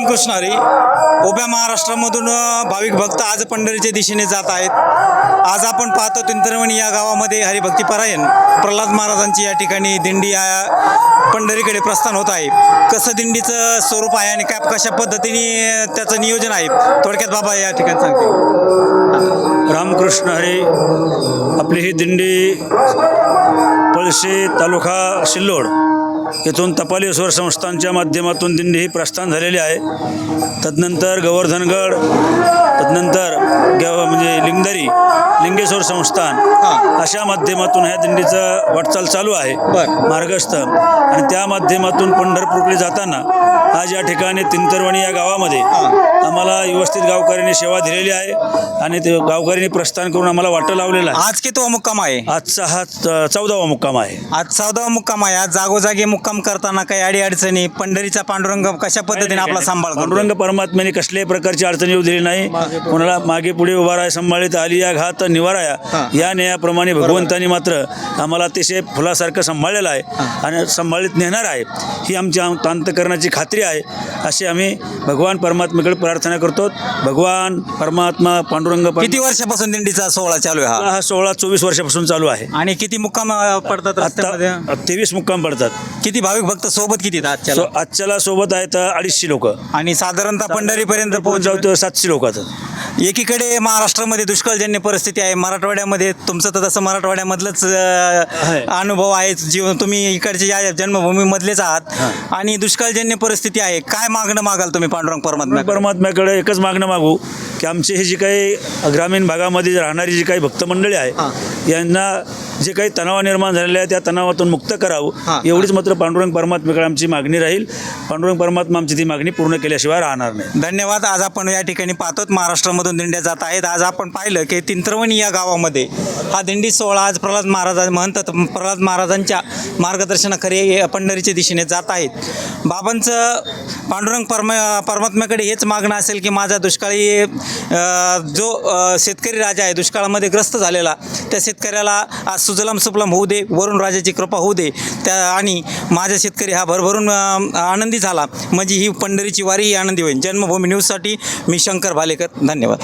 रामकृष्ण हरी. उभ्या महाराष्ट्रामधून भाविक भक्त आज पंढरीच्या दिशेने जात आहेत. आज आपण पाहतो तिंतरवणी या गावामध्ये हरिभक्तीपरायण प्रल्हाद महाराजांची या ठिकाणी दिंडी पंढरीकडे प्रस्थान होत आहे. कसं दिंडीचं स्वरूप आहे आणि कशा पद्धतीने त्याचं नियोजन आहे, थोडक्यात बाबा या ठिकाणी सांगते. रामकृष्ण हरी. आपली ही दिंडी पळशी तालुका सिल्लोड येथून तपालेश्वर संस्थांच्या माध्यमातून दिंडी ही प्रस्थान झालेली आहे. तदनंतर गोवर्धनगड, तदनंतर म्हणजे लिंगेश्वर संस्थान अशा माध्यमातून ह्या दिंडीचं वाटचाल चालू आहे मार्गस्थ. आणि त्या माध्यमातून पंढरपूरकडे जाताना आज या ठिकाणी तिंतरवणी या गावामध्ये आम्हाला व्यवस्थित गावकऱ्यांनी सेवा दिलेली आहे आणि ते गावकऱ्यांनी प्रस्थान करून आम्हाला वाटं लावलेलं आहे. आज कितवा मुक्काम आहे? आजचा हा 14वा मुक्काम आहे. आज 14वा मुक्काम आहे. आज जागोजागी मुक्काम करताना काही अडीअडचणी, पंढरीचा पांडुरंग कशा पद्धतीने आपला सांभाळ करतो? पांडुरंग परमात्म्याने कसल्याही प्रकारची अडचणी येऊ दिली नाही. कोणाला मागे पुढे उभा राहा, सांभाळीत आली या घात निवाराया या नेयाप्रमाणे भगवंतांनी मात्र आम्हाला अतिशय फुलासारखं सांभाळलेलं आहे आणि सांभाळीत नेणार आहे ही आमची अंतःकरणाची खात्री आहे. अशी आम्ही भगवान परमात्म्याकडे प्रार्थना करतो. भगवान परमात्मा पांडुरंग. किती वर्षापासून दिंडीचा सोहळा चालू आहे? हा सोहळा 24 वर्षापासून चालू आहे. आणि किती मुक्काम पडतात रस्त्यामध्ये? 23 मुक्काम पडतात. किती भाविक भक्त सोबत किती आहेत आजच्याला सोबत आहेत 250 लोक आणि साधारणतः पंढरीपर्यंत पोहोचवतो 700 लोक. एकीकडे महाराष्ट्रामध्ये दुष्काळजन्य परिस्थिती आहे, मराठवाड्यामध्ये तुमचं तर तसं मराठवाड्यामधलंच अनुभव आहे, जीवन तुम्ही इकडचे या जन्मभूमीमधलेच आहात आणि दुष्काळजन्य परिस्थिती आहे. काय मागणं मागाल तुम्ही पांडुरंग परमात्म्याकडे? एकच मागणं मागू की आमची ही जी काही ग्रामीण भागामध्ये राहणारी जी काही भक्त मंडळी आहे यांना जे काही तणाव निर्माण झालेला आहे त्या तणावातून मुक्त करावं एवढीच मात्र पांडुरंग परमात्म्याकडे आमची मागणी राहील. पांडुरंग परमात्मा आमची ती मागणी पूर्ण केल्याशिवाय राहणार नाही. धन्यवाद. आज आपण या ठिकाणी पाहतोत महाराष्ट्रामधून दिंड्या जात आहेत. आज आपण पाहिलं की तिंतरवणी या गावामध्ये हा दिंडी सोहळा आज प्रल्हाद महाराजांच्या मार्गदर्शनाखाली पंढरीच्या दिशेने जात आहेत. बाबांचं पांडुरंग परमात्म्याकडे हेच मागणं असेल की माझा दुष्काळी जो शेतकरी राजा आहे, दुष्काळामध्ये ग्रस्त झालेला, त्या शेतकऱ्याला आज सुजलाम सुफलाम होऊ दे, वरून राजाची कृपा होऊ दे आणि माझा शेतकरी हा भरभरून आनंदी झाला म्हणजे ही पंढरीची वारी ही आनंदी होईल. जन्मभूमी न्यूजसाठी मी शंकर भालेकर. धन्यवाद.